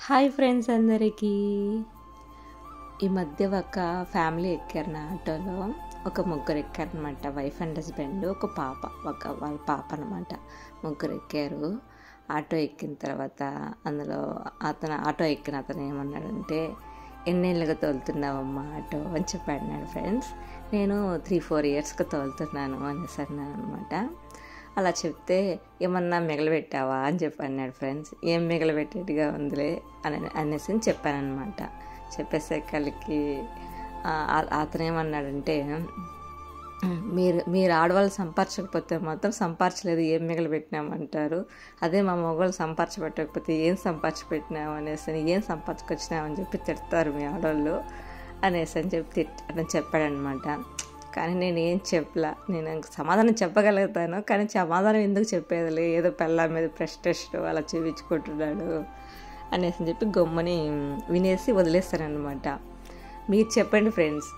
Hi friends అందరికీ. ఈ మధ్య ఒక ఫ్యామిలీ ఎక్కారు నా ఆటోలో. ఒక ముగ్గురు ఎక్కారనమాట, వైఫ్ అండ్ హస్బెండ్, ఒక పాప, వాళ్ళ పాప అనమాట. ముగ్గురు ఎక్కారు. ఆటో ఎక్కిన తర్వాత అందులో ఆటో ఎక్కిన అతను ఏమన్నాడంటే, ఎన్నేళ్ళుగా తోలుతున్నావమ్మా ఆటో అని చెప్పాడు ఫ్రెండ్స్. నేను 3-4 ఇయర్స్గా తోలుతున్నాను అనేసి అన్నాను అనమాట. అలా చెప్తే, ఏమన్నా మిగలబెట్టావా అని చెప్పి అన్నాడు ఫ్రెండ్స్. ఏం మిగలబెట్టేట్టుగా ఉందిలే అనేసి చెప్పానమాట. చెప్పేసేకలకి అతను ఏమన్నాడంటే, మీరు ఆడవాళ్ళు సంపాదించకపోతే మాత్రం సంపాదించలేదు, ఏం మిగలబెట్టినామంటారు. అదే మా మగవాళ్ళు సంపాదించబెట్టకపోతే ఏం సంపాదించబెట్టినావు అనేసి, ఏం సంపాదించుకొచ్చినామని చెప్పి తిడతారు మీ ఆడవాళ్ళు అనేసి అని చెప్పి చెప్పాడనమాట. కానీ నేను ఏం చెప్పలా. నేను సమాధానం చెప్పగలుగుతాను, కానీ సమాధానం ఎందుకు చెప్పేదిలే, ఏదో పెళ్ళ మీద ప్రెస్టేషన్ అలా చూపించుకుంటున్నాడు అనేసి చెప్పి గమ్ముని వినేసి వదిలేస్తానమాట. మీరు చెప్పండి ఫ్రెండ్స్,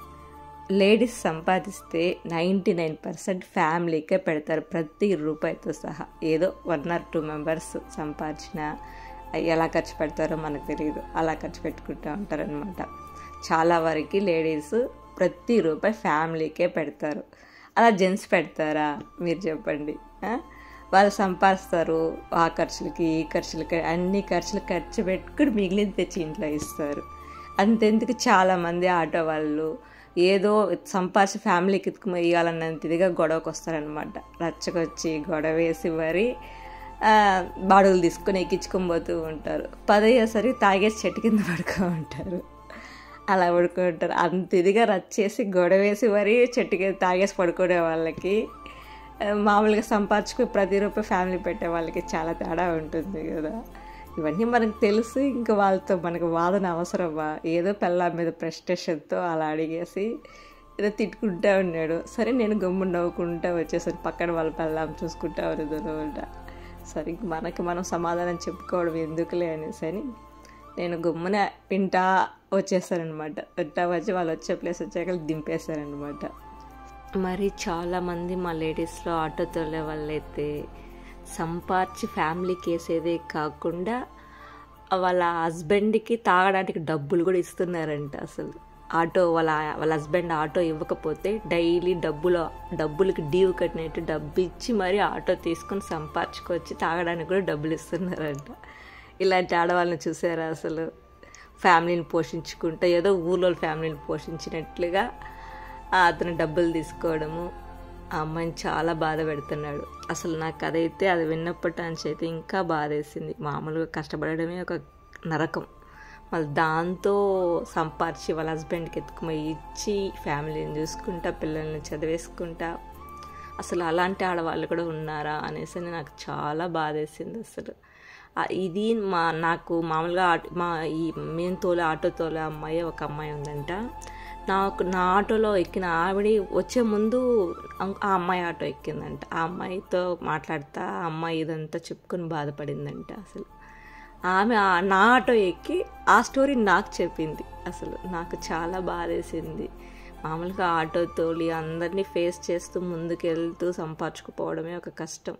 లేడీస్ సంపాదిస్తే 99% ఫ్యామిలీకే పెడతారు, ప్రతి రూపాయితో సహా. ఏదో 1 or 2 మెంబర్స్ సంపాదించిన ఎలా ఖర్చు పెడతారో మనకు తెలియదు, అలా ఖర్చు పెట్టుకుంటూ ఉంటారనమాట. చాలా వరకు లేడీస్ ప్రతి రూపాయి ఫ్యామిలీకే పెడతారు. అలా జెంట్స్ పెడతారా మీరు చెప్పండి? వాళ్ళు సంపాదిస్తారు, ఆ ఖర్చులకి ఈ ఖర్చులకి అన్ని ఖర్చులు ఖర్చు పెట్టుకుని మిగిలింది తెచ్చి ఇంట్లో ఇస్తారు. అంతెందుకు చాలామంది ఆటో వాళ్ళు ఏదో సంపాదించి ఫ్యామిలీకి ఇవ్వాలన్నంత ఇదిగా గొడవకు వస్తారనమాట. రచ్చకొచ్చి గొడవ వేసి మరి బాడుగులు తీసుకొని ఎక్కించుకొని పోతూ ఉంటారు. 10 అయ్యేసరికి తాగేసి చెట్టు కింద పడుకో ఉంటారు. అలా పడుకుంటారు. అంత ఇదిగా రచ్చేసి గొడవేసి మరీ చెట్టుకి తాగేసి పడుకునే వాళ్ళకి, మామూలుగా సంపాదించుకుని ప్రతి రూపాయి ఫ్యామిలీ పెట్టే వాళ్ళకి చాలా తేడా ఉంటుంది కదా. ఇవన్నీ మనకు తెలుసు, ఇంకా వాళ్ళతో మనకు వాదన అవసరమా? ఏదో పెళ్ళ మీద ప్రెస్టేషన్తో అలా అడిగేసి ఏదో తిట్టుకుంటూ ఉన్నాడు. సరే నేను గమ్మున నవ్వుకుంటూ వచ్చేసరి పక్కన వాళ్ళ పెళ్ళాం చూసుకుంటా ఉన్నదనమాట. సరే మనకి మనం సమాధానం చెప్పుకోవడం ఎందుకులే అనేసి అని నేను గమ్మున వింటా వచ్చేస్తారనమాట. వింటా వచ్చి వాళ్ళు వచ్చే ప్లేస్ వచ్చాక దింపేస్తారనమాట. మరి చాలామంది మా లేడీస్లో ఆటో తోలే వాళ్ళైతే సంపాదించి ఫ్యామిలీకి వేసేదే కాకుండా వాళ్ళ హస్బెండ్కి తాగడానికి డబ్బులు కూడా ఇస్తున్నారంట. అసలు వాళ్ళ హస్బెండ్ ఆటో ఇవ్వకపోతే డైలీ డబ్బులకి డ్యూ కట్టినట్టు డబ్బు ఇచ్చి మరి ఆటో తీసుకొని సంపాదించుకొచ్చి తాగడానికి కూడా డబ్బులు ఇస్తున్నారంట. ఇలాంటి ఆడవాళ్ళని చూసారా? అసలు ఫ్యామిలీని పోషించుకుంటూ ఏదో ఊళ్ళో ఫ్యామిలీని పోషించినట్లుగా అతను డబ్బులు తీసుకోవడము, ఆ అమ్మాయిని చాలా బాధ పెడుతున్నాడు. అసలు నాకు అదైతే అది విన్నప్పటి నుంచి అయితే ఇంకా బాధేసింది. మామూలుగా కష్టపడడమే ఒక నరకం, మళ్ళీ దాంతో సంపాదించి వాళ్ళ హస్బెండ్కి ఎత్తుకుపోయి ఇచ్చి ఫ్యామిలీని చూసుకుంటా పిల్లల్ని చదివేసుకుంటా, అసలు అలాంటి ఆడవాళ్ళు కూడా ఉన్నారా అనేసి నాకు చాలా బాధేసింది. అసలు ఇది నాకు మామూలుగా మేము ఆటో తోలే అమ్మాయి ఒక అమ్మాయి ఉందంట. నా ఆటోలో ఎక్కిన ఆవిడ వచ్చే ముందు ఆ అమ్మాయి ఆటో ఎక్కిందంట. ఆ అమ్మాయితో మాట్లాడుతా ఆ అమ్మాయి ఇదంతా చెప్పుకొని బాధపడిందంట. అసలు ఆమె నా ఆటో ఎక్కి ఆ స్టోరీ నాకు చెప్పింది. అసలు నాకు చాలా బాధేసింది. మామూలుగా ఆటో తోలి అందరినీ ఫేస్ చేస్తూ ముందుకెళ్తూ సంపాదించుకుపోవడమే ఒక కష్టం.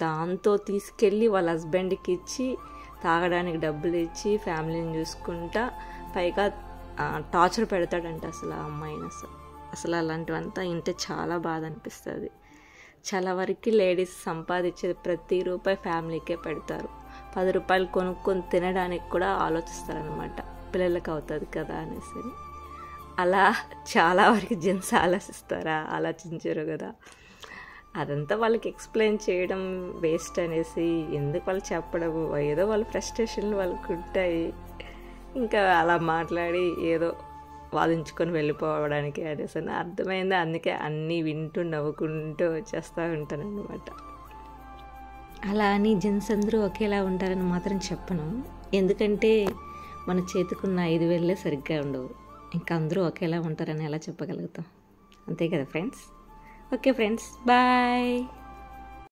దాంతో తీసుకెళ్ళి వాళ్ళ హస్బెండ్కి ఇచ్చి తాగడానికి డబ్బులు ఇచ్చి ఫ్యామిలీని చూసుకుంటా పైగా టార్చర్ పెడతాడంట అసలు ఆ అమ్మాయిని. అసలు అలాంటివంతా వింటే చాలా బాధ అనిపిస్తుంది. చాలా వరకు లేడీస్ సంపాదించేది ప్రతి రూపాయి ఫ్యామిలీకే పెడతారు. 10 రూపాయలు కొనుక్కొని తినడానికి కూడా ఆలోచిస్తారనమాట, పిల్లలకి అవుతుంది కదా అనేసి. అలా చాలా వరకు జెంట్స్ ఆలోచించరు కదా. అదంతా వాళ్ళకి ఎక్స్ప్లెయిన్ చేయడం వేస్ట్ అనేసి ఎందుకు వాళ్ళు చెప్పడం, ఏదో వాళ్ళ ఫ్రస్ట్రేషన్లు వాళ్ళకు ఉంటాయి, ఇంకా అలా మాట్లాడి ఏదో వాదించుకొని వెళ్ళిపోవడానికి అనేసి అర్థమైంది. అందుకే అన్నీ వింటూ నవ్వుకుంటూ వచ్చేస్తూ ఉంటానన్నమాట. అలా అని జెంట్స్ అందరూ ఒకేలా ఉంటారని మాత్రం చెప్పను, ఎందుకంటే మన చేతికున్న 5 వేళ్ళే సరిగ్గా ఉండవు, ఇంకా అందరూ ఒకేలా ఉంటారని ఎలా చెప్పగలుగుతాం? అంతే కదా ఫ్రెండ్స్. Okay friends, bye.